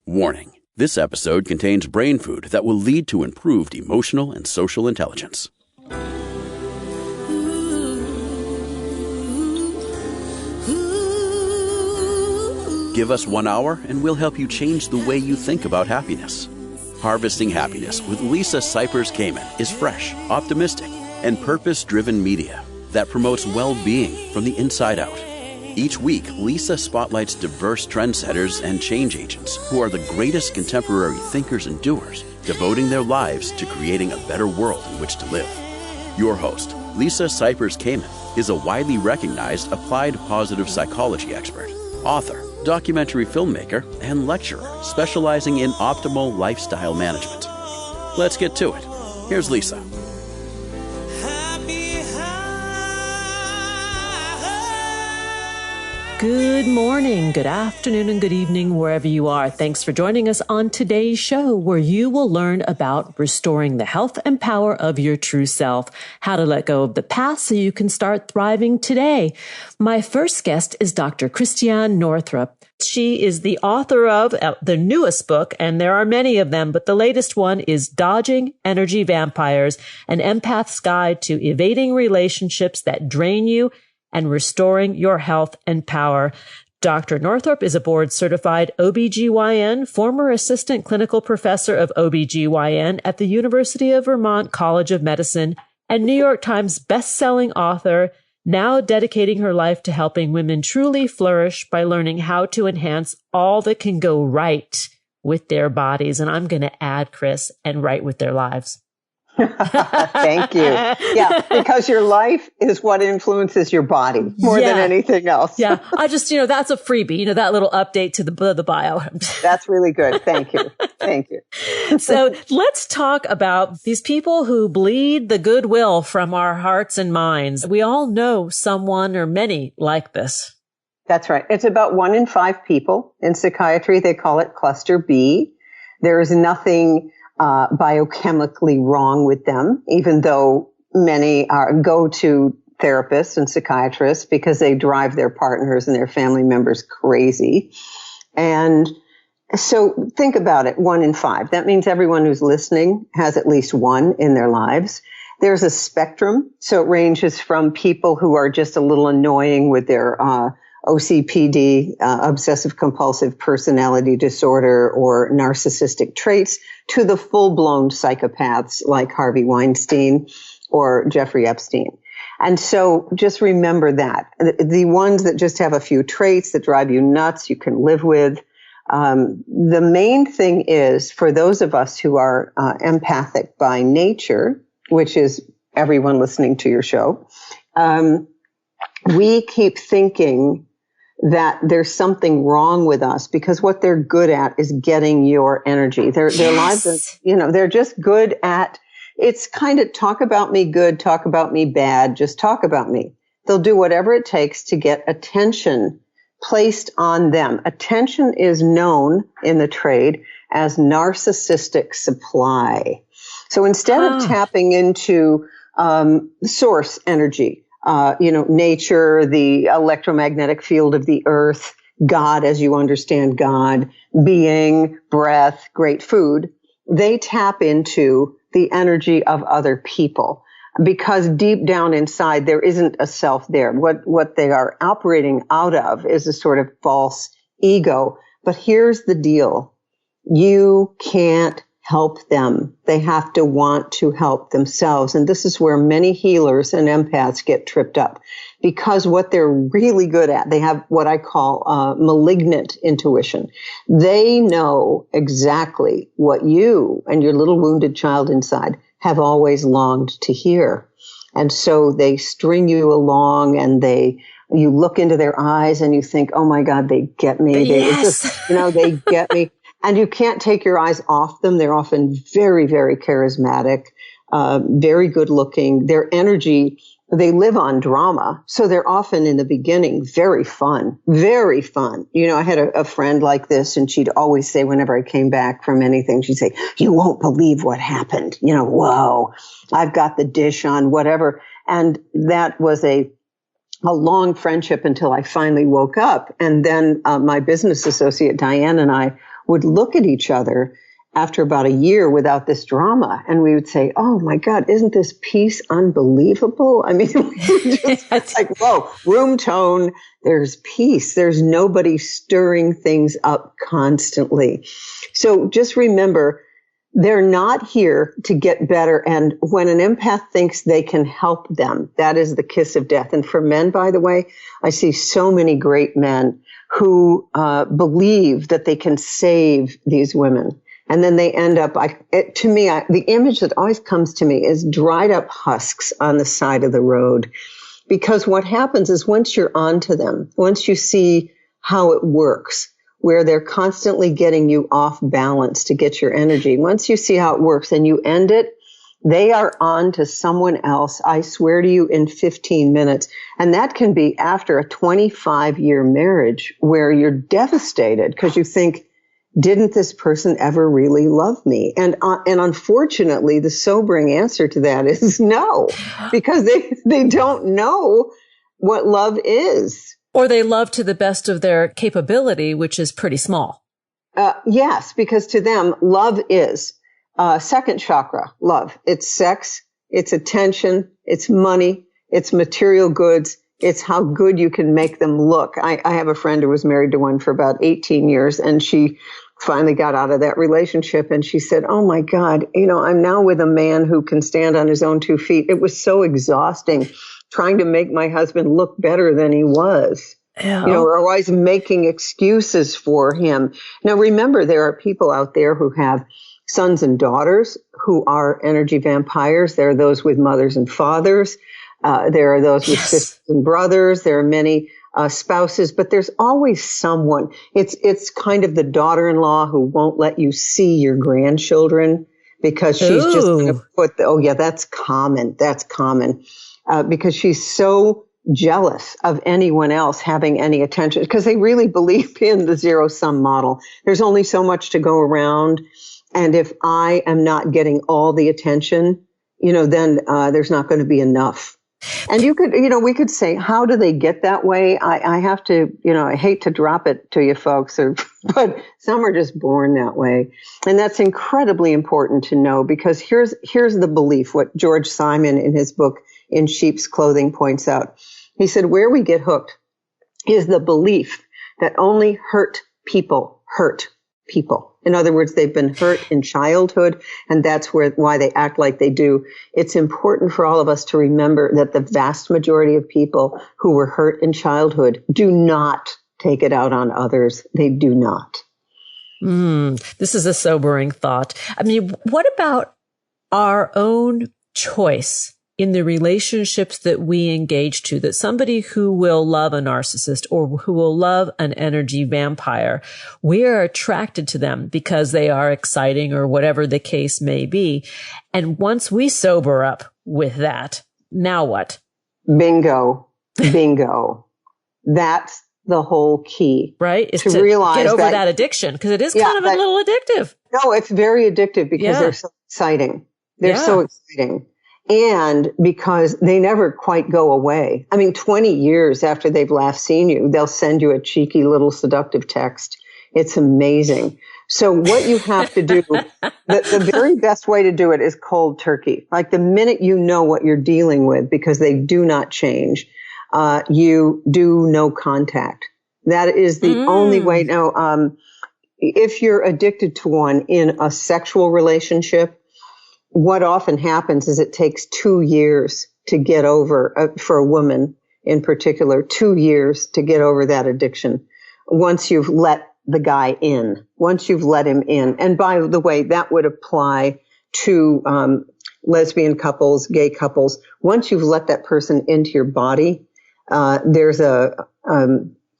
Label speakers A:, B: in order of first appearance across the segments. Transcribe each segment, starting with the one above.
A: Warning. This episode contains brain food that will lead to improved emotional and social intelligence. Give us 1 hour and we'll help you change the way you think about happiness. Harvesting Happiness with Lisa Cypers-Kamen is fresh, optimistic, and purpose-driven media that promotes well-being from the inside out. Each week, Lisa spotlights diverse trendsetters and change agents who are the greatest contemporary thinkers and doers, devoting their lives to creating a better world in which to live. Your host, Lisa Cypers-Kamen, is a widely recognized applied positive psychology expert, author, documentary filmmaker, and lecturer specializing in optimal lifestyle management. Let's get to it. Here's Lisa.
B: Good morning, good afternoon, and good evening, wherever you are. Thanks for joining us on today's show, where you will learn about restoring the health and power of your true self, how to let go of the past so you can start thriving today. My first guest is Dr. Christiane Northrup. She is the author of the newest book, and there are many of them, but the latest one is Dodging Energy Vampires, an empath's guide to evading relationships that drain you and restoring your health and power. Dr. Northrup is a board-certified OBGYN, former assistant clinical professor of OBGYN at the University of Vermont College of Medicine, and New York Times best-selling author, now dedicating her life to helping women truly flourish by learning how to enhance all that can go right with their bodies. And I'm going to add, Chris, and right with their lives.
C: Thank you. Yeah, because your life is what influences your body more than anything else.
B: Yeah, I just, that's a freebie, that little update to the bio.
C: That's really good. Thank you. Thank you.
B: So let's talk about these people who bleed the goodwill from our hearts and minds. We all know someone or many like this.
C: That's right. It's about 1 in 5 people. In psychiatry, they call it cluster B. There is nothing biochemically wrong with them, even though many go to therapists and psychiatrists because they drive their partners and their family members crazy. And so think about it, 1 in 5. That means everyone who's listening has at least one in their lives. There's a spectrum, so it ranges from people who are just a little annoying with their OCPD, obsessive compulsive personality disorder, or narcissistic traits, to the full-blown psychopaths like Harvey Weinstein or Jeffrey Epstein. And so just remember that. The ones that just have a few traits that drive you nuts, you can live with. The main thing is, for those of us who are empathic by nature, which is everyone listening to your show, we keep thinking that there's something wrong with us because what they're good at is getting your energy. Their lives are, they're just good at, it's kind of talk about me good, talk about me bad, just talk about me. They'll do whatever it takes to get attention placed on them. Attention is known in the trade as narcissistic supply. So instead of tapping into source energy, nature, the electromagnetic field of the earth, God as you understand God, being, breath, great food, they tap into the energy of other people because deep down inside there isn't a self there. What they are operating out of is a sort of false ego. But here's the deal. You can't help them. They have to want to help themselves. And this is where many healers and empaths get tripped up because what they're really good at, they have what I call malignant intuition. They know exactly what you and your little wounded child inside have always longed to hear. And so they string you along and you look into their eyes and you think, oh my God, they get me. They get me. And you can't take your eyes off them. They're often very, very charismatic, very good looking. Their energy, they live on drama. So they're often in the beginning very fun, very fun. I had a friend like this and she'd always say whenever I came back from anything, she'd say, you won't believe what happened. Whoa, I've got the dish on whatever. And that was a long friendship until I finally woke up. And then my business associate, Diane, and I would look at each other after about a year without this drama. And we would say, oh my God, isn't this peace unbelievable? I mean, we just like, whoa, room tone, there's peace. There's nobody stirring things up constantly. So just remember, they're not here to get better. And when an empath thinks they can help them, that is the kiss of death. And for men, by the way, I see so many great men who believe that they can save these women. And then they end up, the image that always comes to me is dried up husks on the side of the road. Because what happens is once you're onto them, once you see how it works, where they're constantly getting you off balance to get your energy, once you see how it works and you end it, they are on to someone else, I swear to you, in 15 minutes. And that can be after a 25-year marriage where you're devastated because you think, didn't this person ever really love me? And unfortunately, the sobering answer to that is no, because they don't know what love is.
B: Or they love to the best of their capability, which is pretty small.
C: Yes, because to them, love is second chakra, love. It's sex, it's attention, it's money, it's material goods. It's how good you can make them look. I have a friend who was married to one for about 18 years, and she finally got out of that relationship. And she said, oh my God, I'm now with a man who can stand on his own 2 feet. It was so exhausting trying to make my husband look better than he was.
B: Yeah.
C: Or always making excuses for him. Now, remember, there are people out there who have sons and daughters who are energy vampires. There are those with mothers and fathers. There are those with sisters and brothers. There are many spouses, but there's always someone. It's kind of the daughter-in-law who won't let you see your grandchildren because she's just going to put that's common. That's common. Because she's so jealous of anyone else having any attention because they really believe in the zero-sum model. There's only so much to go around. And if I am not getting all the attention, then there's not going to be enough. And we could say, how do they get that way? I have to, I hate to drop it to you folks, but some are just born that way. And that's incredibly important to know because here's the belief, what George Simon in his book, In Sheep's Clothing, points out. He said, where we get hooked is the belief that only hurt people hurt people. In other words, they've been hurt in childhood, and that's why they act like they do. It's important for all of us to remember that the vast majority of people who were hurt in childhood do not take it out on others. They do not.
B: This is a sobering thought. I mean, what about our own choice in the relationships that we engage to, that somebody who will love a narcissist or who will love an energy vampire, we are attracted to them because they are exciting or whatever the case may be. And once we sober up with that, now what?
C: Bingo. That's the whole key.
B: Right? Is to realize get over that addiction because it is kind of a little addictive.
C: No, it's very addictive because they're so exciting. They're so exciting. And because they never quite go away. I mean, 20 years after they've last seen you, they'll send you a cheeky little seductive text. It's amazing. So what you have to do, the very best way to do it is cold turkey. Like the minute you know what you're dealing with, because they do not change, you do no contact. That is the only way. Now, if you're addicted to one in a sexual relationship, what often happens is it takes 2 years to get over, for a woman in particular, 2 years to get over that addiction. Once you've let the guy in, once you've let him in. And by the way, that would apply to lesbian couples, gay couples. Once you've let that person into your body, there's a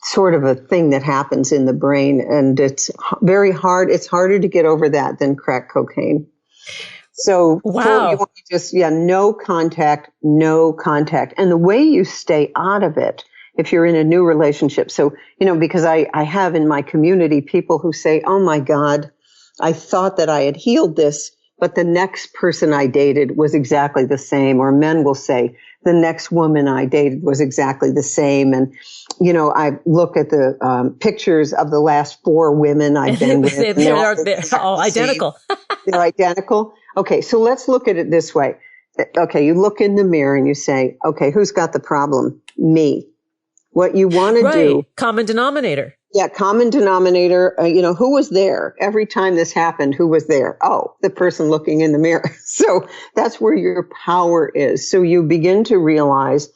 C: sort of a thing that happens in the brain, and it's very hard. It's harder to get over that than crack cocaine. So you want to just, no contact. And the way you stay out of it, if you're in a new relationship. So, because I have in my community people who say, oh my God, I thought that I had healed this, but the next person I dated was exactly the same. Or men will say, the next woman I dated was exactly the same. And I look at the pictures of the last 4 women I've been with.
B: They're all identical.
C: They're identical. Okay, so let's look at it this way. Okay, you look in the mirror and you say, okay, who's got the problem? Me. What you want to do.
B: Common denominator.
C: Yeah, common denominator. Who was there? Every time this happened, who was there? Oh, the person looking in the mirror. So that's where your power is. So you begin to realize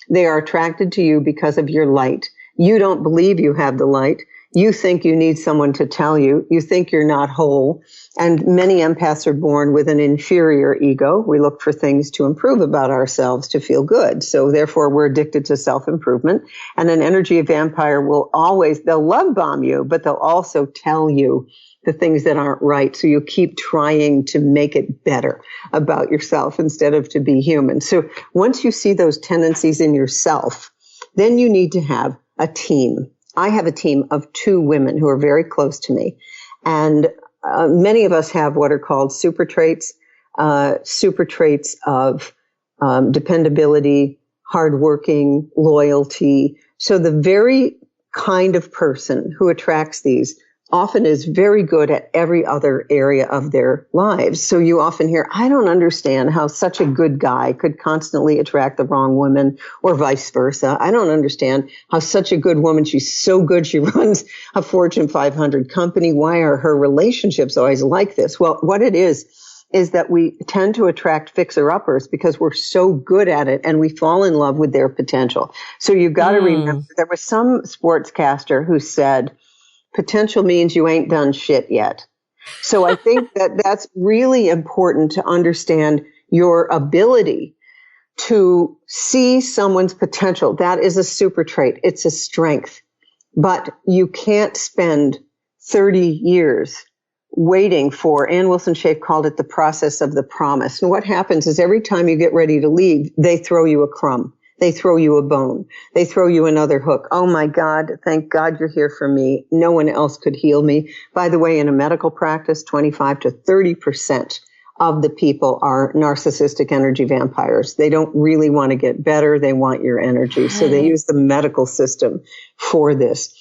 C: they are attracted to you because of your light. You don't believe you have the light. You think you need someone to tell you. You think you're not whole. And many empaths are born with an inferior ego. We look for things to improve about ourselves to feel good. So therefore, we're addicted to self-improvement. And an energy vampire they'll love bomb you, but they'll also tell you the things that aren't right. So you keep trying to make it better about yourself instead of to be human. So once you see those tendencies in yourself, then you need to have a team. I have a team of 2 women who are very close to me. And many of us have what are called super traits of dependability, hardworking, loyalty. So the very kind of person who attracts these often is very good at every other area of their lives. So you often hear, I don't understand how such a good guy could constantly attract the wrong woman, or vice versa. I don't understand how such a good woman, she's so good, she runs a Fortune 500 company. Why are her relationships always like this? Well, what it is that we tend to attract fixer-uppers because we're so good at it and we fall in love with their potential. So you've got to remember, there was some sportscaster who said, potential means you ain't done shit yet. So I think that's really important to understand your ability to see someone's potential. That is a super trait. It's a strength. But you can't spend 30 years waiting for, Ann Wilson Schaaf called it the process of the promise. And what happens is every time you get ready to leave, they throw you a crumb. They throw you a bone. They throw you another hook. Oh my God, thank God you're here for me. No one else could heal me. By the way, in a medical practice, 25 to 30% of the people are narcissistic energy vampires. They don't really want to get better. They want your energy. So they use the medical system for this.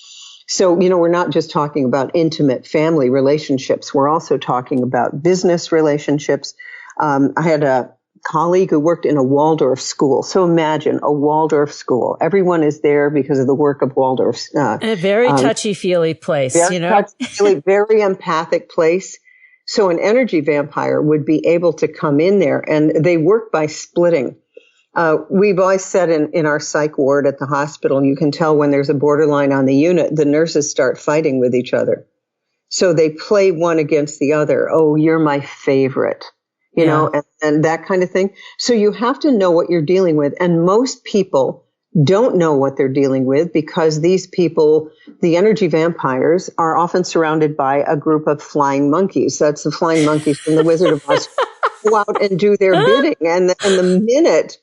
C: So, we're not just talking about intimate family relationships. We're also talking about business relationships. I had a colleague who worked in a Waldorf school. So imagine a Waldorf school. Everyone is there because of the work of Waldorf.
B: A very touchy-feely place,
C: touchy-feely, very empathic place. So an energy vampire would be able to come in there, and they work by splitting. We've always said in our psych ward at the hospital, you can tell when there's a borderline on the unit, the nurses start fighting with each other. So they play one against the other. Oh, you're my favorite. And that kind of thing. So you have to know what you're dealing with. And most people don't know what they're dealing with because these people, the energy vampires, are often surrounded by a group of flying monkeys. That's the flying monkeys from the Wizard of Oz. Go out and do their bidding. And the minute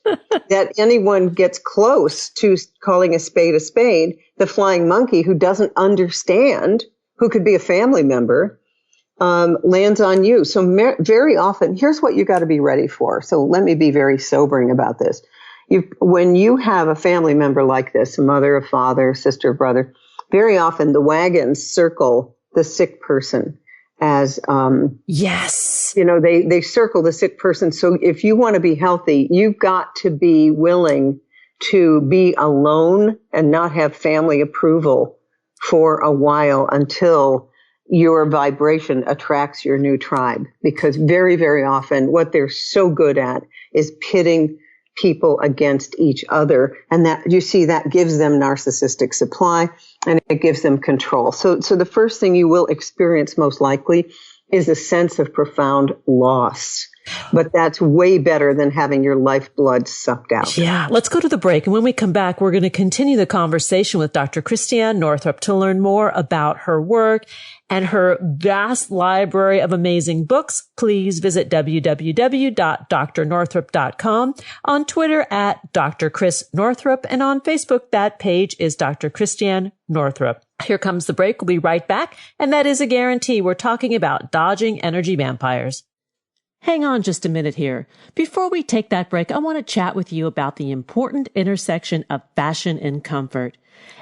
C: that anyone gets close to calling a spade, the flying monkey who doesn't understand, who could be a family member, lands on you. So very often, here's what you got to be ready for. So let me be very sobering about this. When you have a family member like this, a mother, a father, sister, brother, very often the wagons circle the sick person as,
B: yes,
C: they circle the sick person. So if you want to be healthy, you've got to be willing to be alone and not have family approval for a while until your vibration attracts your new tribe, because very, very often what they're so good at is pitting people against each other. And that, you see, that gives them narcissistic supply and it gives them control. So the first thing you will experience most likely is a sense of profound loss. But that's way better than having your lifeblood sucked out.
B: Yeah. Let's go to the break. And when we come back, we're going to continue the conversation with Dr. Christiane Northrup to learn more about her work and her vast library of amazing books. Please visit www.drnorthrup.com, on Twitter at Dr. Chris Northrup, and on Facebook, that page is Dr. Christiane Northrup. Here comes the break. We'll be right back. And that is a guarantee. We're talking about dodging energy vampires. Hang on just a minute here. Before we take that break, I want to chat with you about the important intersection of fashion and comfort.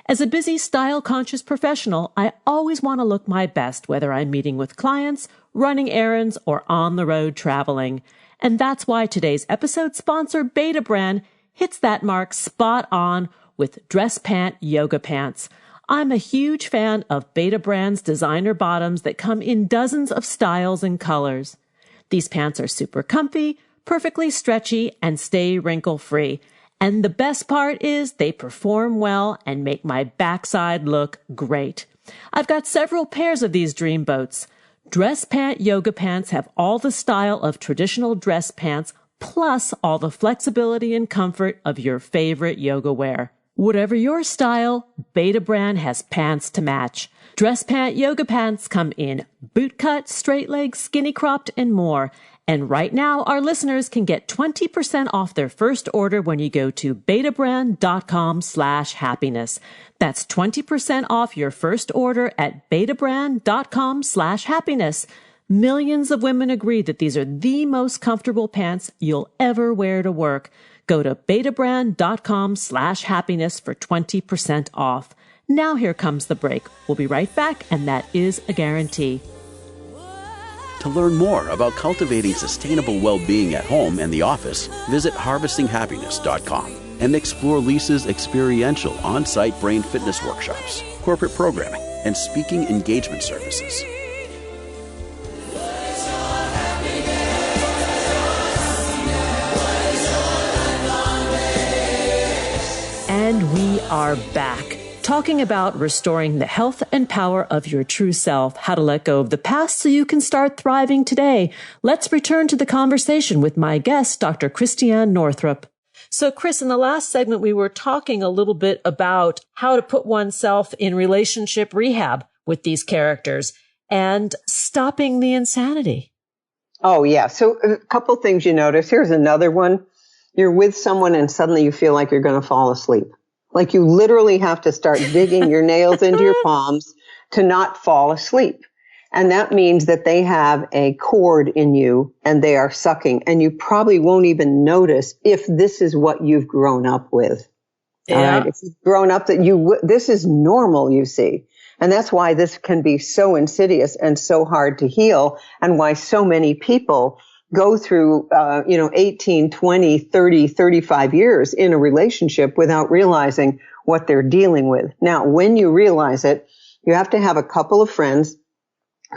B: As a busy, style-conscious professional, I always want to look my best, whether I'm meeting with clients, running errands, or on the road traveling. And that's why today's episode sponsor, Beta Brand, hits that mark spot on with dress pant yoga pants. I'm a huge fan of Beta Brand's designer bottoms that come in dozens of styles and colors. These pants are super comfy, perfectly stretchy, and stay wrinkle-free. And the best part is they perform well and make my backside look great. I've got several pairs of these dream boats. Dress pant yoga pants have all the style of traditional dress pants, plus all the flexibility and comfort of your favorite yoga wear. Whatever your style, Beta Brand has pants to match. Dress pant yoga pants come in boot cut, straight leg, skinny cropped, and more. And right now, our listeners can get 20% off their first order when you go to betabrand.com/happiness. That's 20% off your first order at betabrand.com/happiness. Millions of women agree that these are the most comfortable pants you'll ever wear to work. Go to betabrand.com/happiness for 20% off. Now here comes the break. We'll be right back, and that is a guarantee.
A: To learn more about cultivating sustainable well-being at home and the office, visit harvestinghappiness.com and explore Lisa's experiential on-site brain fitness workshops, corporate programming, and speaking engagement services.
B: And we are back, talking about restoring the health and power of your true self, how to let go of the past so you can start thriving today. Let's return to the conversation with my guest, Dr. Christiane Northrup. So, Chris, in the last segment, we were talking a little bit about how to put oneself in relationship rehab with these characters and stopping the insanity.
C: Oh, yeah. So a couple things you notice. Here's another one. You're with someone and suddenly you feel like you're going to fall asleep. Like you literally have to start digging your nails into your palms to not fall asleep. And that means that they have a cord in you and they are sucking. And you probably won't even notice if this is what you've grown up with.
B: Yeah.
C: All right. If you've grown up this is normal, you see. And that's why this can be so insidious and so hard to heal, and why so many people go through, 18, 20, 30, 35 years in a relationship without realizing what they're dealing with. Now, when you realize it, you have to have a couple of friends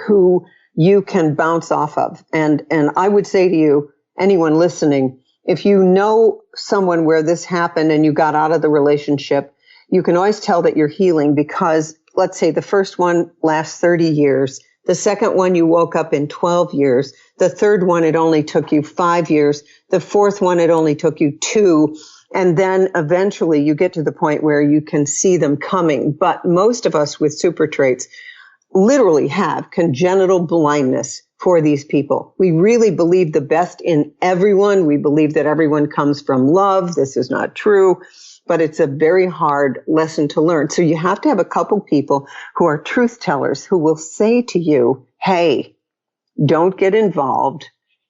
C: who you can bounce off of. And I would say to you, anyone listening, if you know someone where this happened and you got out of the relationship, you can always tell that you're healing because, let's say, the first one lasts 30 years. The second one, you woke up in 12 years. The third one, it only took you 5 years. The fourth one, it only took you 2. And then eventually you get to the point where you can see them coming. But most of us with super traits literally have congenital blindness for these people. We really believe the best in everyone. We believe that everyone comes from love. This is not true, but it's a very hard lesson to learn. So you have to have a couple people who are truth tellers who will say to you, hey, don't get involved.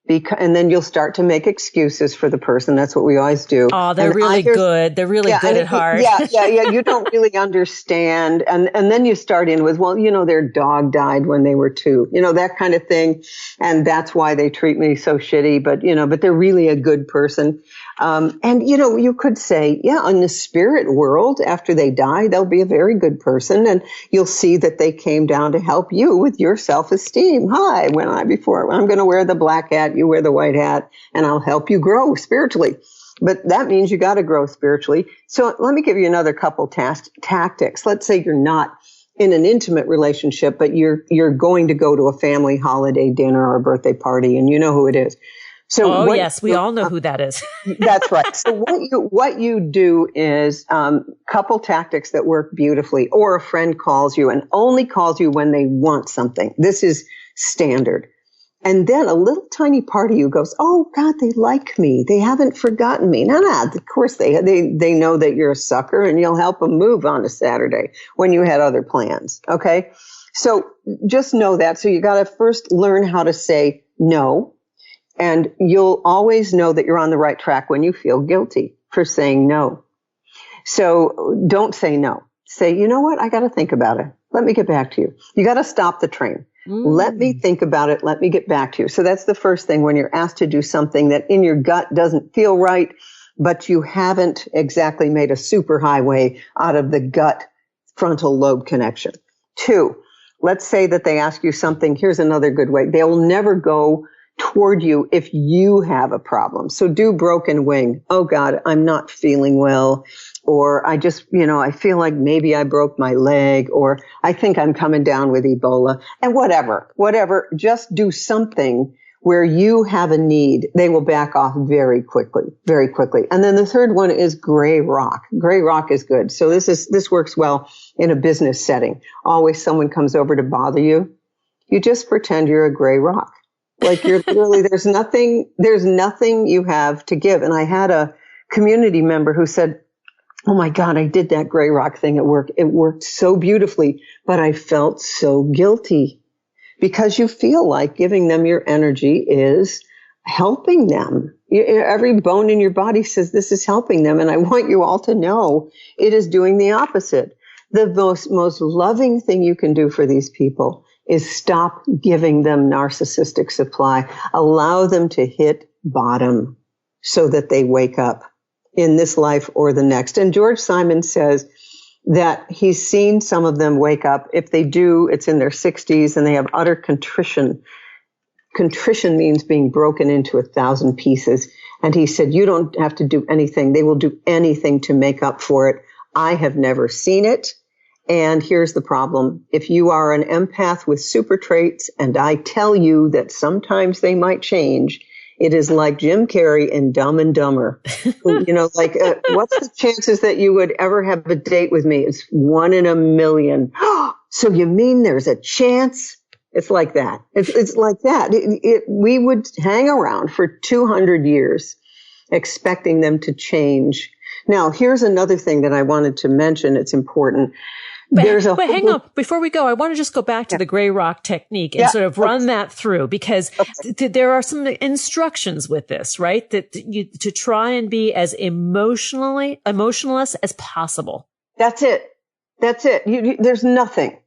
C: And then you'll start to make excuses for the person. That's what we always do.
B: Oh, they're really good. They're really good at heart.
C: Yeah. You don't really understand. And then you start in with, well, their dog died when they were 2, that kind of thing. And that's why they treat me so shitty. But they're really a good person. You could say, yeah, in the spirit world, after they die, they'll be a very good person. And you'll see that they came down to help you with your self-esteem. Hi, I'm going to wear the black hat, you wear the white hat, and I'll help you grow spiritually. But that means you got to grow spiritually. So let me give you another couple tactics. Let's say you're not in an intimate relationship, but you're going to go to a family holiday dinner or a birthday party, and you know who it is. So
B: yes, we all know who that is.
C: That's right. So what you do is couple tactics that work beautifully. Or a friend calls you and only calls you when they want something. This is standard. And then a little tiny part of you goes, oh God, they like me. They haven't forgotten me. No, of course they know that you're a sucker, and you'll help them move on a Saturday when you had other plans. Okay. So just know that. So you got to first learn how to say no. And you'll always know that you're on the right track when you feel guilty for saying no. So don't say no. Say, you know what? I got to think about it. Let me get back to you. You got to stop the train. Let me think about it. Let me get back to you. So that's the first thing when you're asked to do something that in your gut doesn't feel right, but you haven't exactly made a superhighway out of the gut frontal lobe connection. 2, let's say that they ask you something. Here's another good way. They will never go toward you if you have a problem. So do broken wing. Oh God, I'm not feeling well. Or I just, I feel like maybe I broke my leg, or I think I'm coming down with Ebola, and whatever, just do something where you have a need. They will back off very quickly. And then the third one is gray rock. Gray rock is good. So this works well in a business setting. Always someone comes over to bother you. You just pretend you're a gray rock. Like you're literally, there's nothing you have to give. And I had a community member who said, oh my God, I did that gray rock thing at work. It worked so beautifully, but I felt so guilty, because you feel like giving them your energy is helping them. Every bone in your body says this is helping them. And I want you all to know it is doing the opposite. The most loving thing you can do for these people is stop giving them narcissistic supply. Allow them to hit bottom so that they wake up in this life or the next. And George Simon says that he's seen some of them wake up. If they do, it's in their 60s and they have utter contrition. Contrition means being broken into 1,000 pieces. And he said, you don't have to do anything. They will do anything to make up for it. I have never seen it. And here's the problem. If you are an empath with super traits, and I tell you that sometimes they might change, it is like Jim Carrey in Dumb and Dumber. What's the chances that you would ever have a date with me? It's 1 in a million. So you mean there's a chance? It's like that. It's like that. We would hang around for 200 years expecting them to change. Now, here's another thing that I wanted to mention. It's important.
B: But hang on. Before we go, I want to just go back to the gray rock technique and sort of run that through, because there are some instructions with this, right? That to try and be as emotionless as possible.
C: That's it. There's nothing.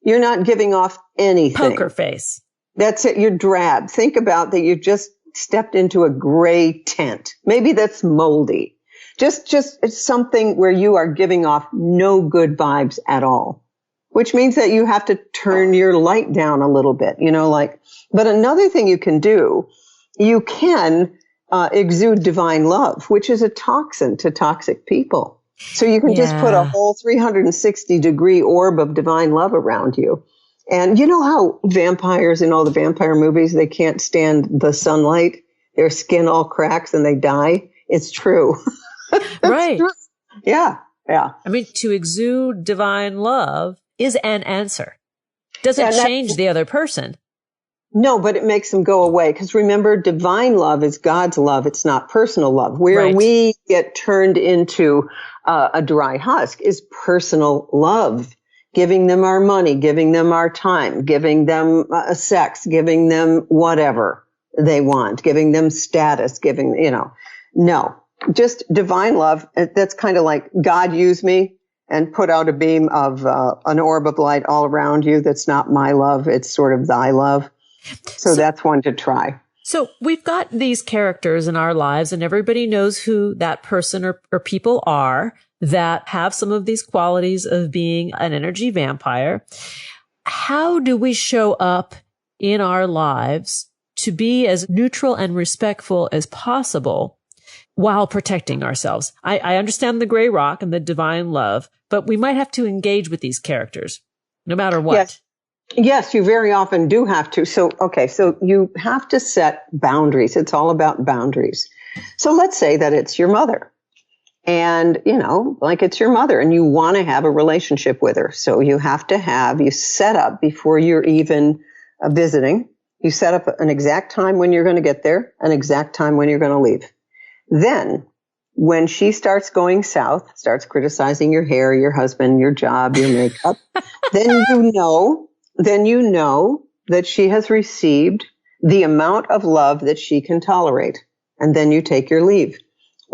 C: You're not giving off anything.
B: Poker face.
C: That's it. You're drab. Think about that. You just stepped into a gray tent. Maybe that's moldy. Just it's something where you are giving off no good vibes at all, which means that you have to turn your light down a little bit, but another thing you can do, you can exude divine love, which is a toxin to toxic people. So you can just put a whole 360-degree orb of divine love around you. And you know how vampires in all the vampire movies, they can't stand the sunlight, their skin all cracks and they die? It's true.
B: Right.
C: Yeah. I
B: mean, to exude divine love is an answer. Doesn't change the other person.
C: No, but it makes them go away. Because remember, divine love is God's love. It's not personal love. Where we get turned into a dry husk is personal love. Giving them our money, giving them our time, giving them sex, giving them whatever they want, giving them status, no. Just divine love. That's kind of like God used me and put out a beam of an orb of light all around you. That's not my love. It's sort of thy love. So that's one to try.
B: So we've got these characters in our lives, and everybody knows who that person or people are that have some of these qualities of being an energy vampire. How do we show up in our lives to be as neutral and respectful as possible while protecting ourselves? I understand the gray rock and the divine love, but we might have to engage with these characters no matter what.
C: Yes, you very often do have to. So you have to set boundaries. It's all about boundaries. So let's say that it's your mother. And, it's your mother and you want to have a relationship with her. So you set up before you're even visiting, you set up an exact time when you're going to get there, an exact time when you're going to leave. Then when she starts going south, starts criticizing your hair, your husband, your job, your makeup, then you know that she has received the amount of love that she can tolerate. And then you take your leave.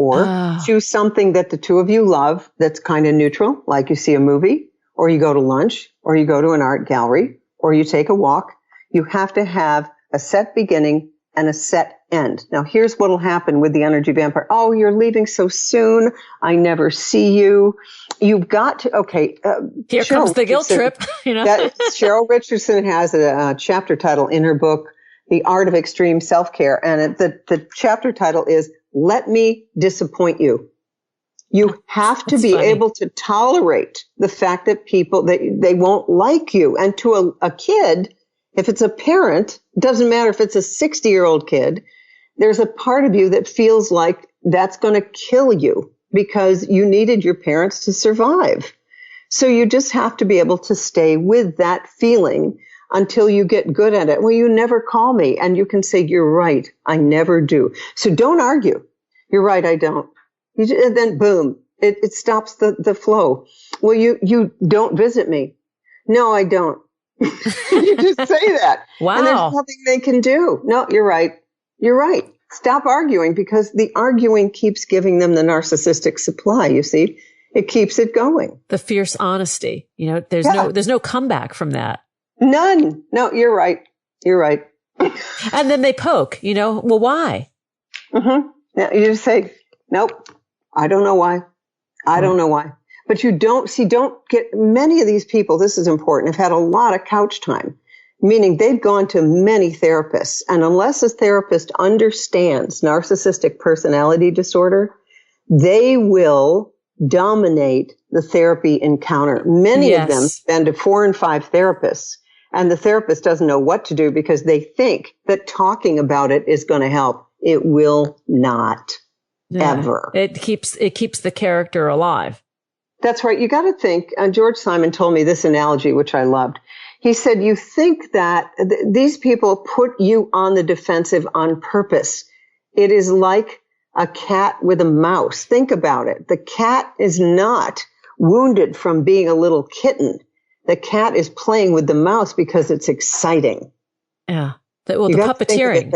C: Or choose something that the two of you love that's kind of neutral, like you see a movie, or you go to lunch, or you go to an art gallery, or you take a walk. You have to have a set beginning and a set end. Now, here's what will happen with the energy vampire. Oh, you're leaving so soon. I never see you. You've got to,
B: Here
C: Cheryl
B: comes the guilt
C: Richardson,
B: trip. You know,
C: Cheryl Richardson has a chapter title in her book, The Art of Extreme Self-Care. And the chapter title is, Let Me Disappoint You. You have to be able to tolerate the fact that people, they won't like you. And to a kid, if it's a parent, it doesn't matter if it's a 60-year-old kid, there's a part of you that feels like that's going to kill you because you needed your parents to survive. So you just have to be able to stay with that feeling until you get good at it. Well, you never call me. And you can say, you're right. I never do. So don't argue. You're right. I don't. And then boom, it stops the flow. Well, you don't visit me. No, I don't. You just say that.
B: Wow.
C: And there's nothing they can do. No, you're right. You're right. Stop arguing because the arguing keeps giving them the narcissistic supply. You see, it keeps it going.
B: The fierce honesty. You know, there's no comeback from that.
C: None. No, you're right. You're right.
B: And then they poke, well, why?
C: Mm-hmm. Now you just say, nope, I don't know why. I don't know why. But you don't get many of these people. This is important. Have had a lot of couch time, meaning they've gone to many therapists. And unless a therapist understands narcissistic personality disorder, they will dominate the therapy encounter. Many of them spend to 4 and 5 therapists. And the therapist doesn't know what to do because they think that talking about it is going to help. It will not, ever.
B: It keeps the character alive.
C: That's right. You got to think, George Simon told me this analogy, which I loved. He said, you think that these people put you on the defensive on purpose. It is like a cat with a mouse. Think about it. The cat is not wounded from being a little kitten. The cat is playing with the mouse because it's exciting.
B: Yeah. The puppeteering.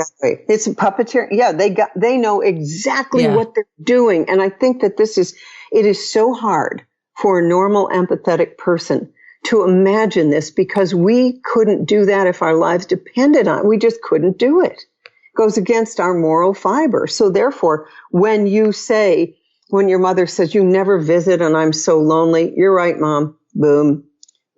C: It's puppeteering. Yeah. They know exactly what they're doing. And I think that it is so hard for a normal empathetic person to imagine this because we couldn't do that if our lives depended on it. We just couldn't do it. It goes against our moral fiber. So therefore, when your mother says, you never visit and I'm so lonely, you're right, Mom. Boom.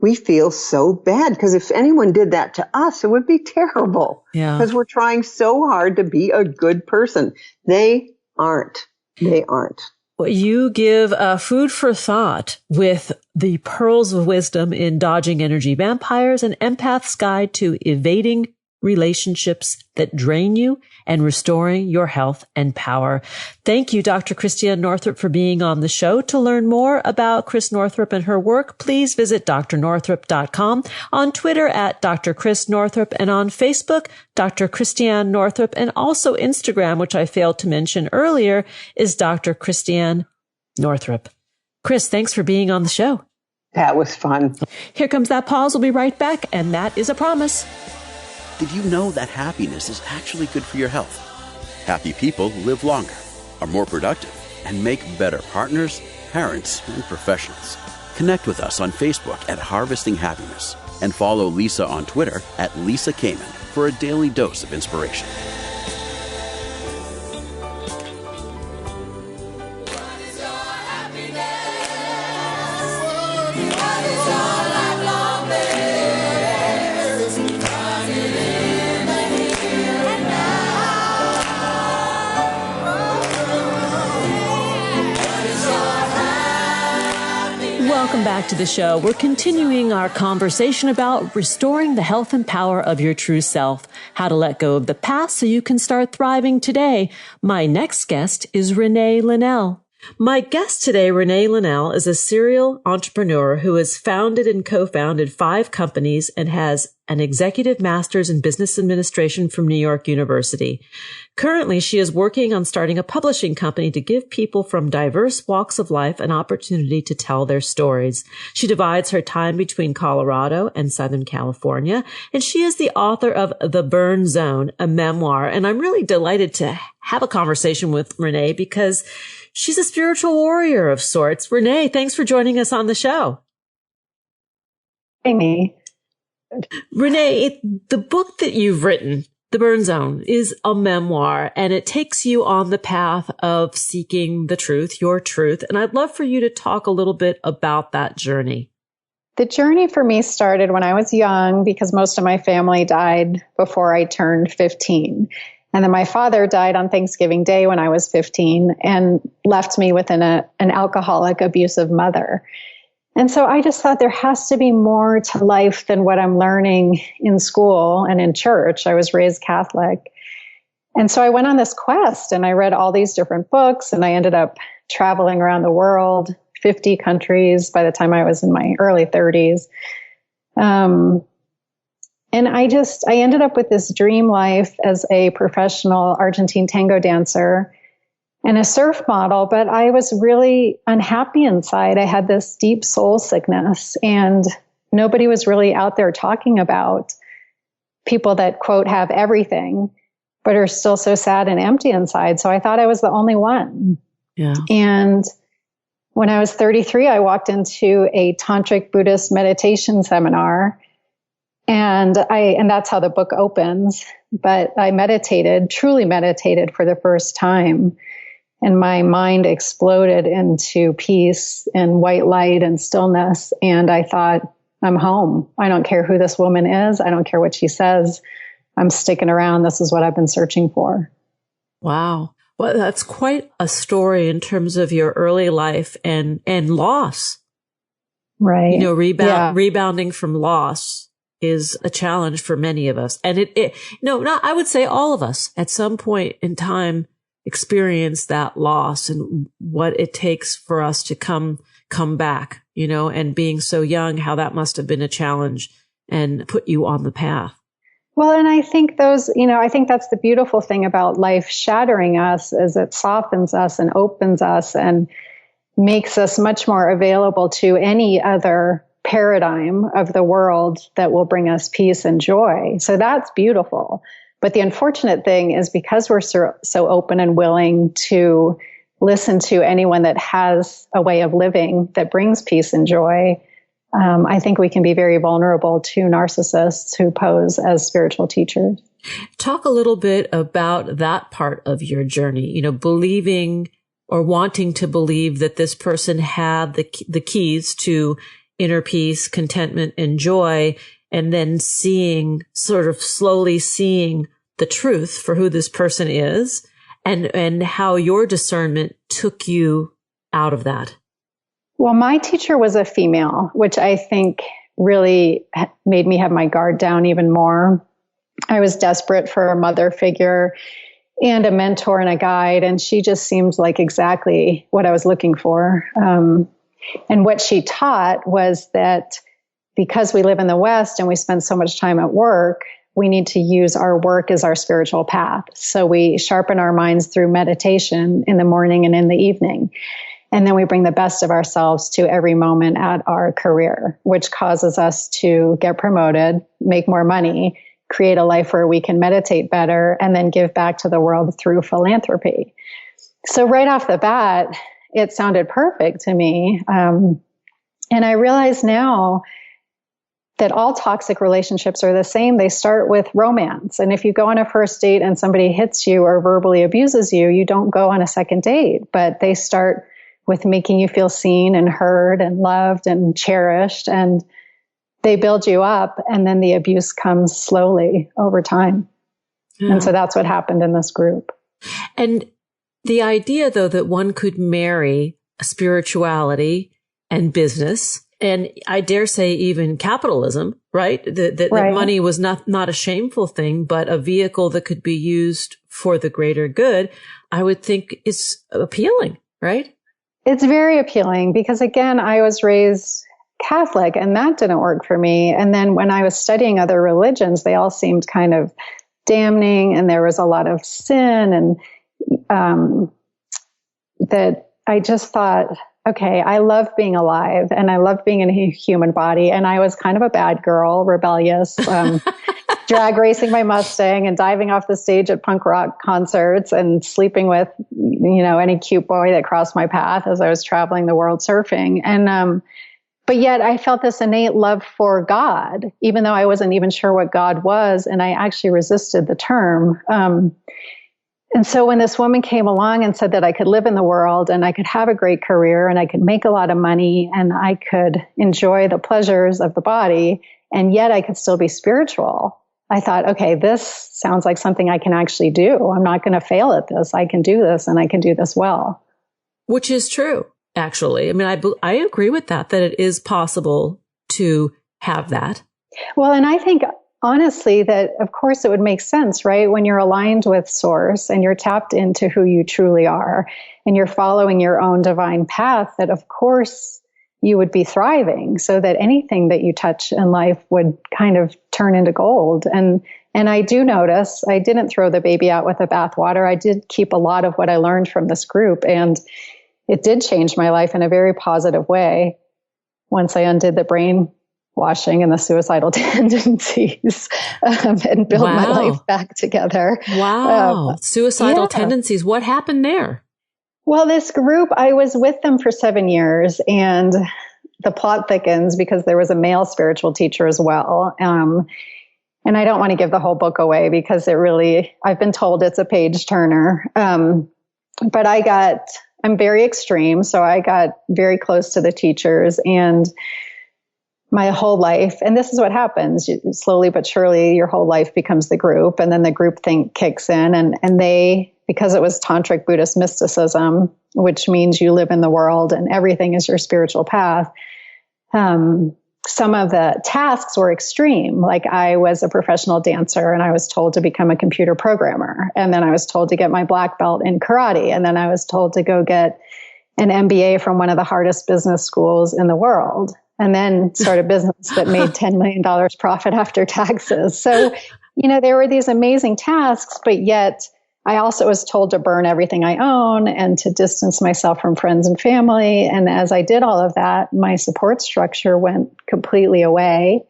C: We feel so bad because if anyone did that to us, it would be terrible. Yeah. Because we're trying so hard to be a good person. They aren't. They aren't.
B: Well, you give food for thought with the pearls of wisdom in Dodging Energy Vampires, an empath's guide to evading relationships that drain you and restoring your health and power. Thank you, Dr. Christiane Northrup, for being on the show. To learn more about Chris Northrup and her work, please visit drnorthrup.com, on Twitter at Dr. Chris Northrup, and on Facebook, Dr. Christiane Northrup, and also Instagram, which I failed to mention earlier, is Dr. Christiane Northrup. Chris, thanks for being on the show.
C: That was fun.
B: Here comes that pause. We'll be right back, and that is a promise.
A: Did you know that happiness is actually good for your health? Happy people live longer, are more productive, and make better partners, parents, and professionals. Connect with us on Facebook at Harvesting Happiness and follow Lisa on Twitter at Lisa Kamen for a daily dose of inspiration.
B: Welcome back to the show. We're continuing our conversation about restoring the health and power of your true self, how to let go of the past so you can start thriving today. My next guest is Renee Linnell. My guest today, Renee Linnell, is a serial entrepreneur who has founded and co-founded 5 companies and has an executive master's in business administration from New York University. Currently, she is working on starting a publishing company to give people from diverse walks of life an opportunity to tell their stories. She divides her time between Colorado and Southern California, and she is the author of The Burn Zone, a memoir. And I'm really delighted to have a conversation with Renee because she's a spiritual warrior of sorts. Renee, thanks for joining us on the show.
D: Amy.
B: Renee, the book that you've written, The Burn Zone, is a memoir, and it takes you on the path of seeking the truth, your truth. And I'd love for you to talk a little bit about that journey.
D: The journey for me started when I was young because most of my family died before I turned 15. And then my father died on Thanksgiving Day when I was 15 and left me with an alcoholic, abusive mother. And so I just thought there has to be more to life than what I'm learning in school and in church. I was raised Catholic. And so I went on this quest and I read all these different books and I ended up traveling around the world, 50 countries by the time I was in my early 30s. And I ended up with this dream life as a professional Argentine tango dancer and a surf model, but I was really unhappy inside. I had this deep soul sickness and nobody was really out there talking about people that, quote, have everything, but are still so sad and empty inside. So I thought I was the only one.
B: Yeah.
D: And when I was 33, I walked into a tantric Buddhist meditation seminar. And that's how the book opens. But I truly meditated for the first time. And my mind exploded into peace and white light and stillness. And I thought, I'm home. I don't care who this woman is. I don't care what she says. I'm sticking around. This is what I've been searching for.
B: Wow. Well, that's quite a story in terms of your early life and loss.
D: Right.
B: Rebounding from loss is a challenge for many of us. And I would say all of us at some point in time experience that loss and what it takes for us to come back, and being so young, how that must have been a challenge and put you on the path.
D: Well, and I think I think that's the beautiful thing about life shattering us is it softens us and opens us and makes us much more available to any other paradigm of the world that will bring us peace and joy. So that's beautiful. But the unfortunate thing is because we're so open and willing to listen to anyone that has a way of living that brings peace and joy, I think we can be very vulnerable to narcissists who pose as spiritual teachers.
B: Talk a little bit about that part of your journey, believing or wanting to believe that this person had the keys to inner peace, contentment, and joy, and then slowly seeing the truth for who this person is and how your discernment took you out of that.
D: Well, my teacher was a female, which I think really made me have my guard down even more. I was desperate for a mother figure and a mentor and a guide, and she just seemed like exactly what I was looking for. And what she taught was that because we live in the West and we spend so much time at work, we need to use our work as our spiritual path. So we sharpen our minds through meditation in the morning and in the evening. And then we bring the best of ourselves to every moment at our career, which causes us to get promoted, make more money, create a life where we can meditate better, and then give back to the world through philanthropy. So right off the bat, it sounded perfect to me. And I realize now that all toxic relationships are the same. They start with romance. And if you go on a first date and somebody hits you or verbally abuses you, you don't go on a second date, but they start with making you feel seen and heard and loved and cherished. And they build you up. And then the abuse comes slowly over time. Yeah. And so that's what happened in this group.
B: And the idea, though, that one could marry spirituality and business, and I dare say even capitalism, right? That money was not a shameful thing, but a vehicle that could be used for the greater good, I would think is appealing, right?
D: It's very appealing because, again, I was raised Catholic and that didn't work for me. And then when I was studying other religions, they all seemed kind of damning and there was a lot of sin and that I just thought, okay, I love being alive and I love being in a human body. And I was kind of a bad girl, rebellious. drag racing my Mustang and diving off the stage at punk rock concerts and sleeping with, any cute boy that crossed my path as I was traveling the world surfing. And, but yet I felt this innate love for God, even though I wasn't even sure what God was. And I actually resisted the term. And so when this woman came along and said that I could live in the world and I could have a great career and I could make a lot of money and I could enjoy the pleasures of the body, and yet I could still be spiritual, I thought, okay, this sounds like something I can actually do. I'm not going to fail at this. I can do this and I can do this well.
B: Which is true, actually. I mean, I agree with that it is possible to have that.
D: Well, and I think honestly, that of course it would make sense, right? When you're aligned with source and you're tapped into who you truly are and you're following your own divine path, that of course you would be thriving, so that anything that you touch in life would kind of turn into gold. And I do notice I didn't throw the baby out with the bathwater. I did keep a lot of what I learned from this group, and it did change my life in a very positive way once I undid the brain washing and the suicidal tendencies and build my life back together.
B: Wow. Suicidal tendencies. What happened there?
D: Well, this group, I was with them for 7 years, and the plot thickens because there was a male spiritual teacher as well. And I don't want to give the whole book away because I've been told it's a page turner. But I'm very extreme. So I got very close to the teachers, and my whole life, and this is what happens, slowly but surely, your whole life becomes the group, and then the group think kicks in, and they, because it was tantric Buddhist mysticism, which means you live in the world and everything is your spiritual path. Some of the tasks were extreme. Like I was a professional dancer and I was told to become a computer programmer. And then I was told to get my black belt in karate. And then I was told to go get an MBA from one of the hardest business schools in the world, and then start a business that made $10 million profit after taxes. So, there were these amazing tasks, but yet I also was told to burn everything I own and to distance myself from friends and family. And as I did all of that, my support structure went completely away,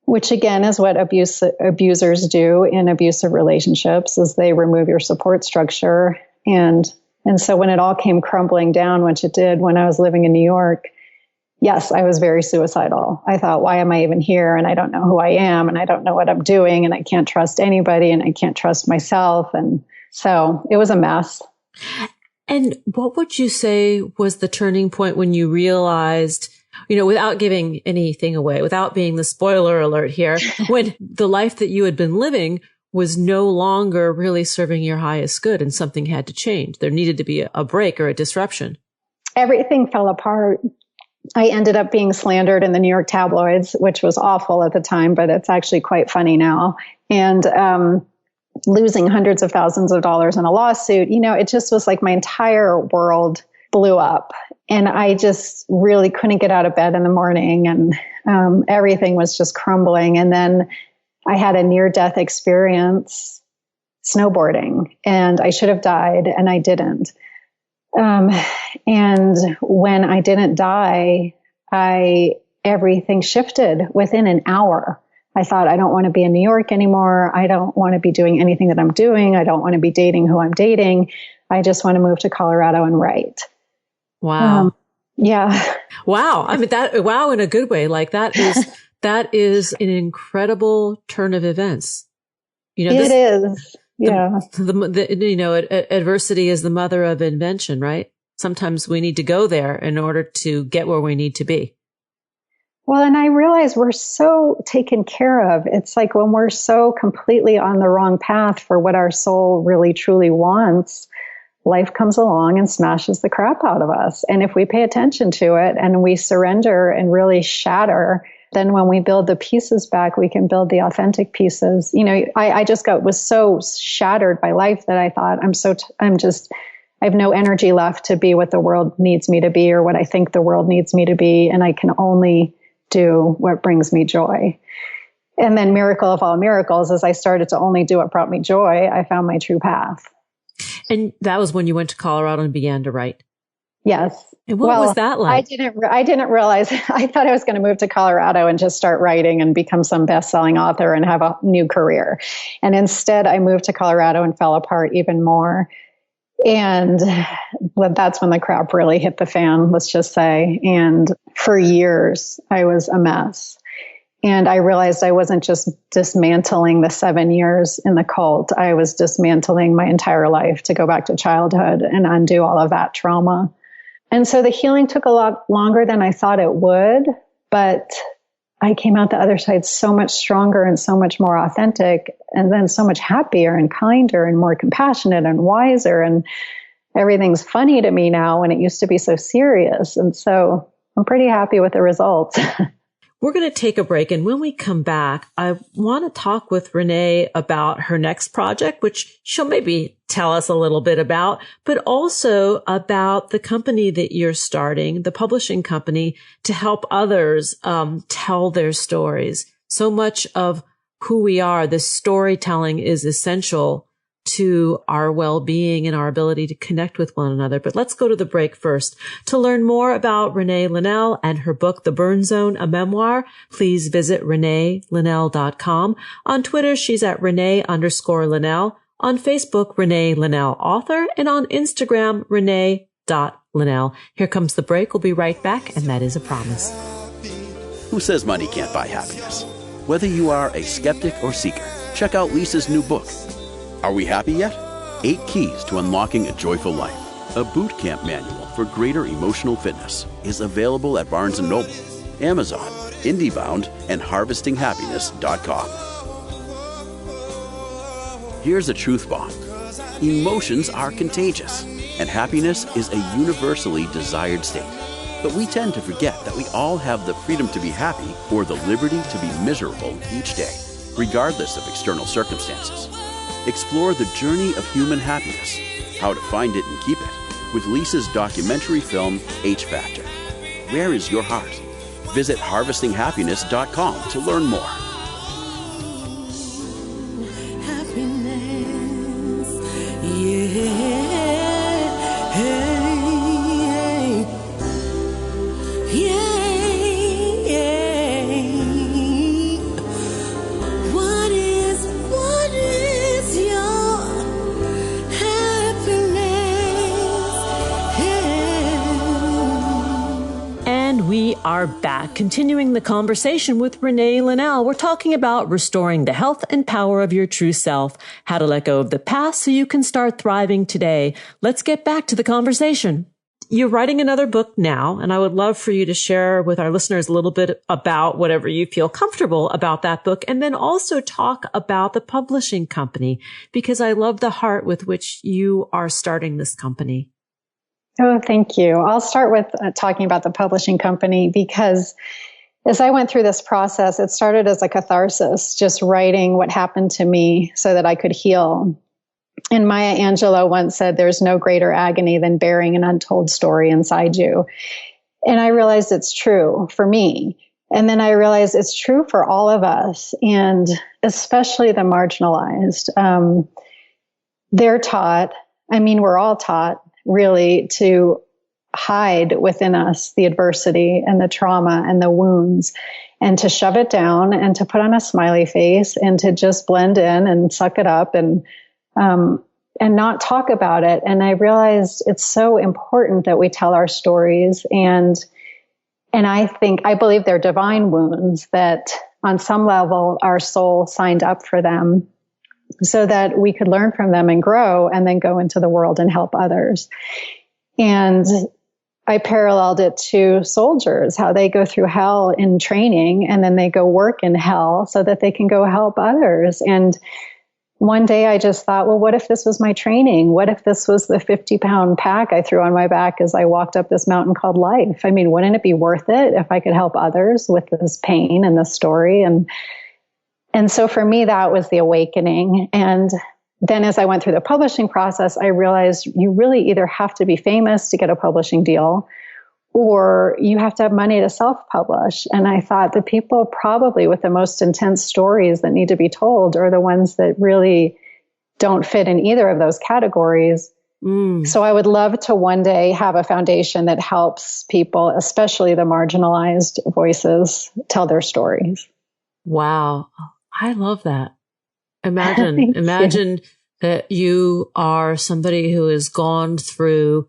D: which again is what abusers do in abusive relationships, is they remove your support structure. And so when it all came crumbling down, which it did when I was living in New York, yes, I was very suicidal. I thought, why am I even here? And I don't know who I am, and I don't know what I'm doing, and I can't trust anybody, and I can't trust myself. And so it was a mess.
B: And what would you say was the turning point when you realized, without giving anything away, without being the spoiler alert here, when the life that you had been living was no longer really serving your highest good and something had to change? There needed to be a break or a disruption. Everything
D: fell apart. I ended up being slandered in the New York tabloids, which was awful at the time, but it's actually quite funny now. And losing hundreds of thousands of dollars in a lawsuit, it just was like my entire world blew up. And I just really couldn't get out of bed in the morning, and everything was just crumbling. And then I had a near-death experience snowboarding, and I should have died, and I didn't. And when I didn't die, everything shifted within an hour. I thought, I don't want to be in New York anymore. I don't want to be doing anything that I'm doing. I don't want to be dating who I'm dating. I just want to move to Colorado and write.
B: Wow.
D: Yeah.
B: Wow. I mean, wow, in a good way. Like that is an incredible turn of events.
D: It is. Yeah.
B: Adversity is the mother of invention, right? Sometimes we need to go there in order to get where we need to be.
D: Well, and I realize we're so taken care of. It's like when we're so completely on the wrong path for what our soul really truly wants, life comes along and smashes the crap out of us. And if we pay attention to it and we surrender and really shatter, then when we build the pieces back, we can build the authentic pieces. I just was so shattered by life that I thought, I have no energy left to be what the world needs me to be or what I think the world needs me to be. And I can only do what brings me joy. And then miracle of all miracles, as I started to only do what brought me joy, I found my true path.
B: And that was when you went to Colorado and began to write.
D: Yes.
B: And what was that like?
D: I didn't realize, I thought I was going to move to Colorado and just start writing and become some best-selling author and have a new career. And instead I moved to Colorado and fell apart even more. And that's when the crap really hit the fan, let's just say. And for years I was a mess. And I realized I wasn't just dismantling the 7 years in the cult. I was dismantling my entire life to go back to childhood and undo all of that trauma. And so the healing took a lot longer than I thought it would, but I came out the other side so much stronger and so much more authentic, and then so much happier and kinder and more compassionate and wiser. And everything's funny to me now when it used to be so serious. And so I'm pretty happy with the results.
B: We're going to take a break. And when we come back, I want to talk with Renee about her next project, which she'll maybe tell us a little bit about, but also about the company that you're starting, the publishing company, to help others tell their stories. So much of who we are, this storytelling is essential to our well-being and our ability to connect with one another. But let's go to the break first. To learn more about Renee Linnell and her book, The Burn Zone, a Memoir, please visit ReneeLinnell.com. On Twitter, she's at Renee_Linnell. On Facebook, Renee Linnell Author. And on Instagram, Renee.Linnell. Here comes the break. We'll be right back, and that is a promise.
A: Who says money can't buy happiness? Whether you are a skeptic or seeker, check out Lisa's new book. Are we happy yet? 8 Keys to Unlocking a Joyful Life. A boot camp manual for greater emotional fitness is available at Barnes & Noble, Amazon, IndieBound, and HarvestingHappiness.com. Here's a truth bomb. Emotions are contagious, and happiness is a universally desired state. But we tend to forget that we all have the freedom to be happy or the liberty to be miserable each day, regardless of external circumstances. Explore the journey of human happiness, how to find it and keep it, with Lisa's documentary film, H Factor. Where is your heart? Visit HarvestingHappiness.com to learn more.
B: We are back, continuing the conversation with Renee Linnell. We're talking about restoring the health and power of your true self, how to let go of the past so you can start thriving today. Let's get back to the conversation. You're writing another book now, and I would love for you to share with our listeners a little bit about whatever you feel comfortable about that book, and then also talk about the publishing company, because I love the heart with which you are starting this company.
D: Oh, thank you. I'll start with talking about the publishing company, because as I went through this process, it started as a catharsis, just writing what happened to me so that I could heal. And Maya Angelou once said, there's no greater agony than bearing an untold story inside you. And I realized it's true for me. And then I realized it's true for all of us, and especially the marginalized. They're taught, we're all taught, really, to hide within us the adversity and the trauma and the wounds, and to shove it down and to put on a smiley face and to just blend in and suck it up and not talk about it. And I realized it's so important that we tell our stories. And I believe they're divine wounds, that on some level our soul signed up for them, so that we could learn from them and grow and then go into the world and help others. And I paralleled it to soldiers, how they go through hell in training and then they go work in hell so that they can go help others. And one day I just thought, well, what if this was my training? What if this was the 50-pound pack I threw on my back as I walked up this mountain called life? Wouldn't it be worth it if I could help others with this pain and this story? And so for me, that was the awakening. And then as I went through the publishing process, I realized you really either have to be famous to get a publishing deal, or you have to have money to self-publish. And I thought the people probably with the most intense stories that need to be told are the ones that really don't fit in either of those categories. So I would love to one day have a foundation that helps people, especially the marginalized voices, tell their stories.
B: Wow. I love that. Imagine that you are somebody who has gone through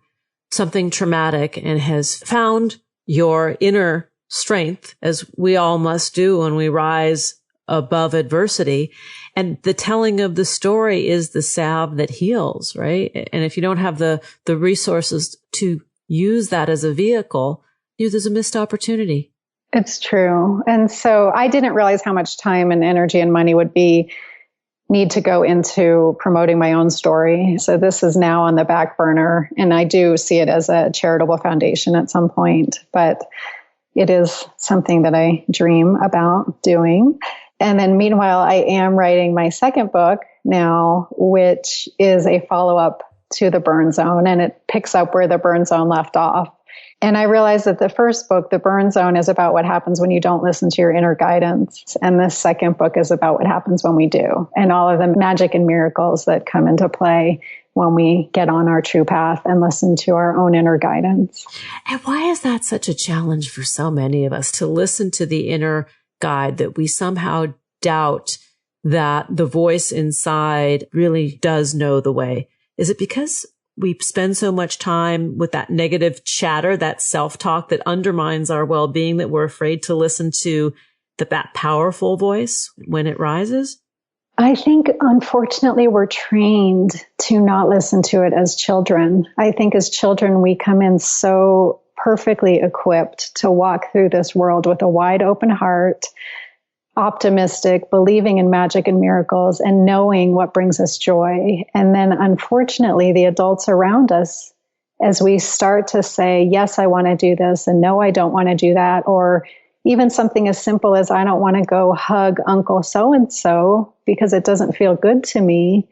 B: something traumatic and has found your inner strength, as we all must do when we rise above adversity. And the telling of the story is the salve that heals, right? And if you don't have the resources to use that as a vehicle, there's a missed opportunity.
D: It's true. And so I didn't realize how much time and energy and money would need to go into promoting my own story. So this is now on the back burner, and I do see it as a charitable foundation at some point, but it is something that I dream about doing. And then meanwhile, I am writing my second book now, which is a follow-up to The Burn Zone, and it picks up where The Burn Zone left off. And I realized that the first book, The Burn Zone, is about what happens when you don't listen to your inner guidance. And the second book is about what happens when we do, and all of the magic and miracles that come into play when we get on our true path and listen to our own inner guidance.
B: And why is that such a challenge for so many of us, to listen to the inner guide, that we somehow doubt that the voice inside really does know the way? Is it because we spend so much time with that negative chatter, that self-talk that undermines our well-being, that we're afraid to listen to that powerful voice when it rises?
D: I think, unfortunately, we're trained to not listen to it as children. I think as children, we come in so perfectly equipped to walk through this world with a wide open heart, optimistic, believing in magic and miracles, and knowing what brings us joy. And then, unfortunately, the adults around us, as we start to say, yes, I want to do this, and no, I don't want to do that, or even something as simple as, I don't want to go hug Uncle so-and-so because it doesn't feel good to me.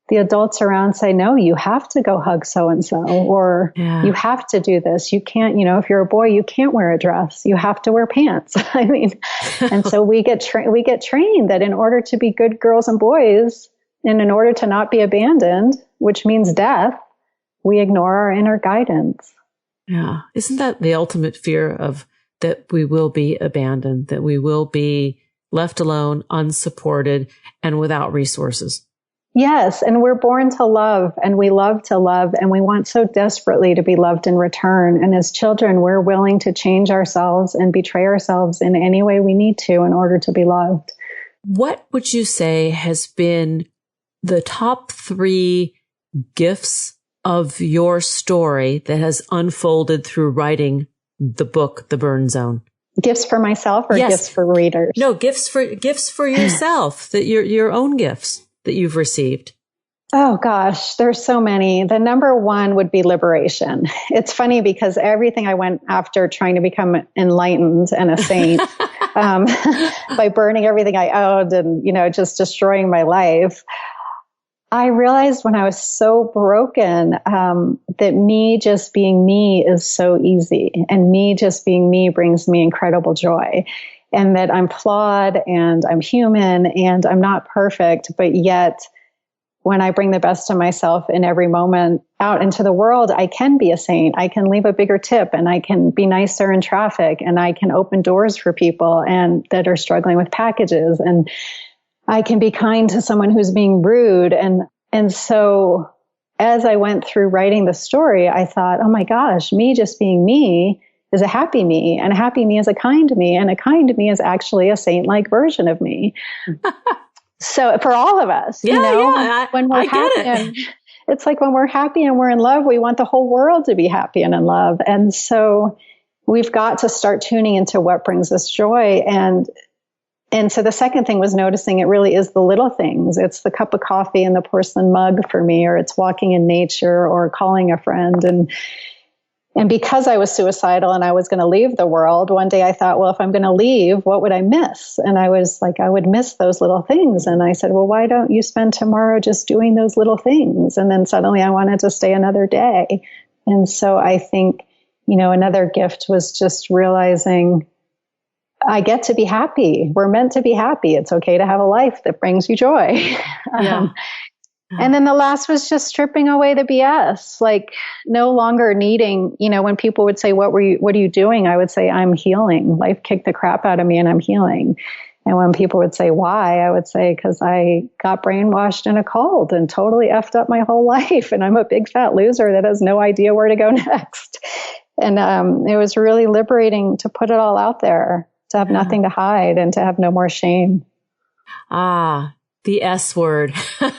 D: The adults around say, no, you have to go hug so-and-so, or you have to do this. You can't, if you're a boy, you can't wear a dress. You have to wear pants. I mean, and so we get trained that in order to be good girls and boys, and in order to not be abandoned, which means death, we ignore our inner guidance.
B: Yeah. Isn't that the ultimate fear of that we will be abandoned, that we will be left alone, unsupported, and without resources?
D: Yes, and we're born to love, and we love to love, and we want so desperately to be loved in return. And as children, we're willing to change ourselves and betray ourselves in any way we need to in order to be loved.
B: What would you say has been the top 3 gifts of your story that has unfolded through writing the book, The Burn Zone?
D: Gifts for myself, or gifts for readers?
B: No, gifts for yourself, that your own gifts that you've received.
D: Oh gosh, there's so many. The number one would be liberation. It's funny because everything I went after trying to become enlightened and a saint, by burning everything I owned and, just destroying my life, I realized when I was so broken, that me just being me is so easy, and me just being me brings me incredible joy. And that I'm flawed and I'm human and I'm not perfect, but yet when I bring the best of myself in every moment out into the world, I can be a saint. I can leave a bigger tip, and I can be nicer in traffic, and I can open doors for people and that are struggling with packages, and I can be kind to someone who's being rude. And so as I went through writing the story, I thought, oh my gosh, me just being me is a happy me, and a happy me is a kind me, and a kind me is actually a saint-like version of me. So for all of us, when we're happy, it's like when we're happy and we're in love, we want the whole world to be happy and in love. And so we've got to start tuning into what brings us joy. And so the second thing was noticing it really is the little things. It's the cup of coffee and the porcelain mug for me, or it's walking in nature, or calling a friend. And because I was suicidal and I was going to leave the world, one day I thought, well, if I'm going to leave, what would I miss? And I was like, I would miss those little things. And I said, well, why don't you spend tomorrow just doing those little things? And then suddenly I wanted to stay another day. And so I think, another gift was just realizing I get to be happy. We're meant to be happy. It's okay to have a life that brings you joy. And then the last was just stripping away the BS, like no longer needing, when people would say, what are you doing? I would say, I'm healing. Life kicked the crap out of me and I'm healing. And when people would say, why? I would say, because I got brainwashed in a cult and totally effed up my whole life. And I'm a big fat loser that has no idea where to go next. And it was really liberating to put it all out there, to have nothing to hide and to have no more shame.
B: Ah, the S word. Yeah,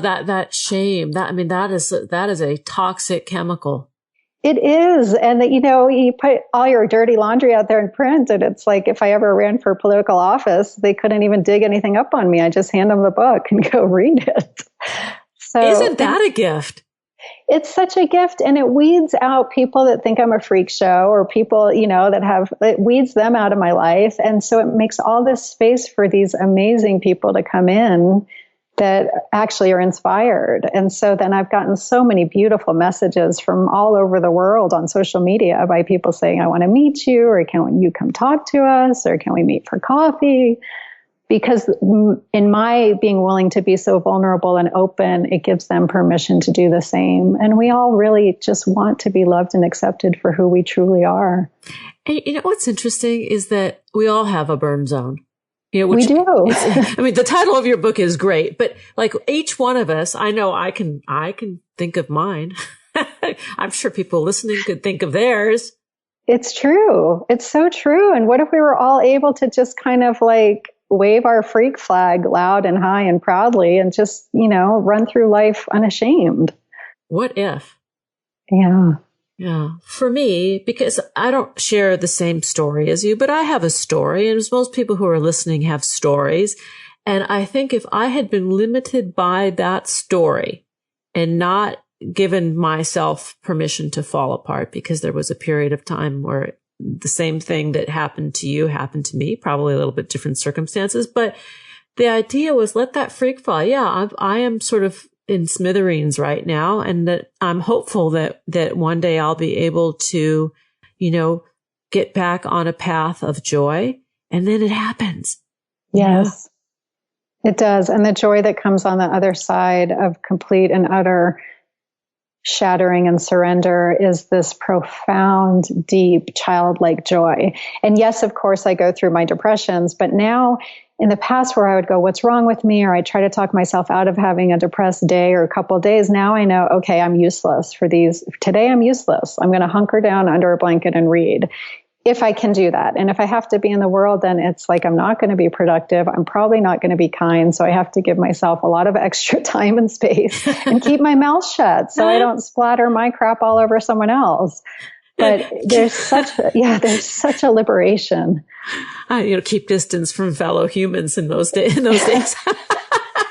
B: that shame. That is a toxic chemical.
D: It is. And you put all your dirty laundry out there in print. And it's like, if I ever ran for political office, they couldn't even dig anything up on me. I just hand them the book and go read it. So
B: isn't that a gift?
D: It's such a gift, and it weeds out people that think I'm a freak show, or people, it weeds them out of my life. And so it makes all this space for these amazing people to come in that actually are inspired. And so then I've gotten so many beautiful messages from all over the world on social media by people saying, I want to meet you, or can you come talk to us, or can we meet for coffee? Because in my being willing to be so vulnerable and open, it gives them permission to do the same. And we all really just want to be loved and accepted for who we truly are.
B: And what's interesting is that we all have a burn zone.
D: We do.
B: The title of your book is great, but like each one of us, I know I can think of mine. I'm sure people listening could think of theirs.
D: It's true. It's so true. And what if we were all able to just kind of like wave our freak flag loud and high and proudly and just, run through life unashamed?
B: What if?
D: Yeah.
B: Yeah. For me, because I don't share the same story as you, but I have a story, and as most people who are listening have stories. And I think if I had been limited by that story and not given myself permission to fall apart, because there was a period of time where the same thing that happened to you happened to me, probably a little bit different circumstances. But the idea was, let that freak fly. Yeah, I am sort of in smithereens right now. And that I'm hopeful that one day I'll be able to, get back on a path of joy. And then it happens.
D: Yes, it does. And the joy that comes on the other side of complete and utter shattering and surrender is this profound, deep, childlike joy. And yes, of course, I go through my depressions, but now in the past where I would go, what's wrong with me? Or I try to talk myself out of having a depressed day or a couple of days. Now I know, okay, I'm useless for these. Today I'm useless. I'm going to hunker down under a blanket and read. If I can do that. And if I have to be in the world, then it's like I'm not going to be productive. I'm probably not going to be kind. So I have to give myself a lot of extra time and space and keep my mouth shut so I don't splatter my crap all over someone else. But there's such a liberation.
B: Keep distance from fellow humans in those days.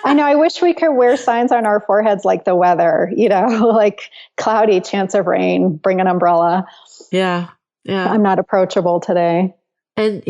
D: I know. I wish we could wear signs on our foreheads like the weather, like cloudy, chance of rain, bring an umbrella.
B: Yeah. Yeah.
D: I'm not approachable today.
B: And,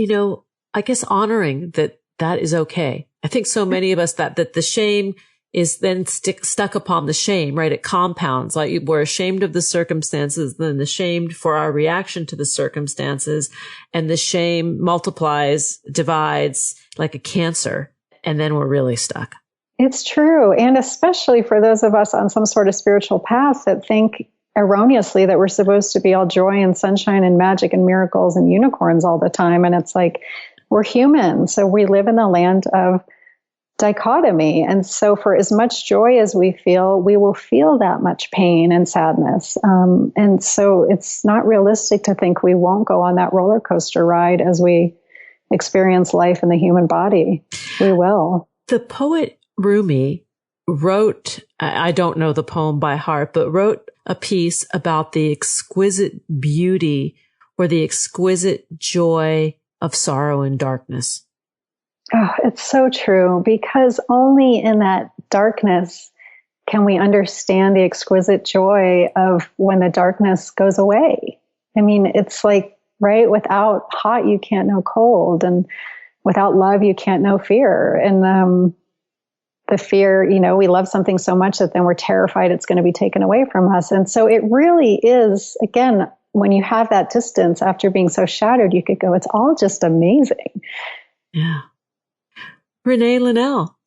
B: I guess honoring that is okay. I think so many of us that the shame is then stuck upon the shame, right? It compounds. Like we're ashamed of the circumstances, then ashamed for our reaction to the circumstances, and the shame multiplies, divides like a cancer, and then we're really stuck.
D: It's true. And especially for those of us on some sort of spiritual path that think erroneously that we're supposed to be all joy and sunshine and magic and miracles and unicorns all the time. And it's like, we're human. So we live in the land of dichotomy. And so for as much joy as we will feel that much pain and sadness. And so it's not realistic to think we won't go on that roller coaster ride as we experience life in the human body. We will.
B: The poet Rumi wrote, I don't know the poem by heart, but wrote a piece about the exquisite beauty or the exquisite joy of sorrow and darkness.
D: Oh, it's so true, because only in that darkness can we understand the exquisite joy of when the darkness goes away. I mean, it's like, right, without hot, you can't know cold, and without love, you can't know fear. And the fear, we love something so much that then we're terrified it's going to be taken away from us. And so it really is, again, when you have that distance after being so shattered, you could go, it's all just amazing.
B: Yeah. Renee Linnell,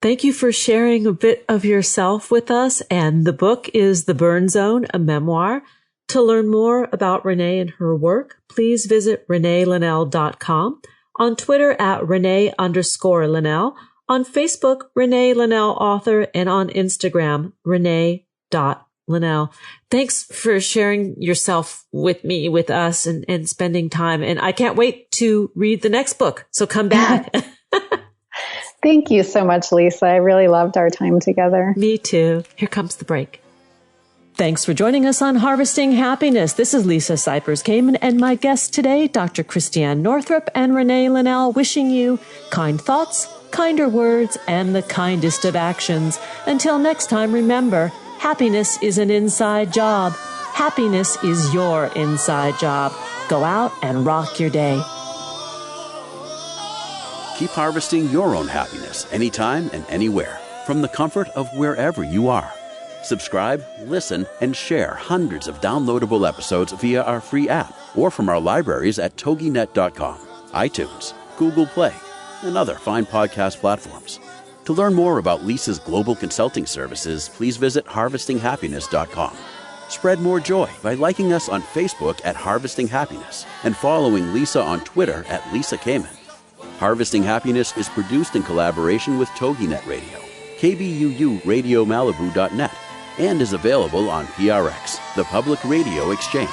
B: Thank you for sharing a bit of yourself with us. And the book is The Burn Zone, a memoir. To learn more about Renee and her work, please visit reneelinnell.com, on Twitter at Renee_Linnell, on Facebook, Renee Linnell Author, and on Instagram, Renee.Linnell. Thanks for sharing yourself with me, with us, and spending time. And I can't wait to read the next book. So come back.
D: Thank you so much, Lisa. I really loved our time together.
B: Me too. Here comes the break. Thanks for joining us on Harvesting Happiness. This is Lisa Cypers-Kamen and my guests today, Dr. Christiane Northrup and Renee Linnell, wishing you kind thoughts, kinder words, and the kindest of actions. Until next time, remember, happiness is an inside job. Happiness is your inside job. Go out and rock your day.
A: Keep harvesting your own happiness anytime and anywhere from the comfort of wherever you are. Subscribe, listen, and share hundreds of downloadable episodes via our free app or from our libraries at toginet.com, iTunes, Google Play, and other fine podcast platforms. To learn more about Lisa's global consulting services, please visit harvestinghappiness.com. Spread more joy by liking us on Facebook at Harvesting Happiness and following Lisa on Twitter at Lisa Kamen. Harvesting Happiness is produced in collaboration with TogiNet Radio, KBUU Radio Malibu.net, and is available on PRX, the Public Radio Exchange.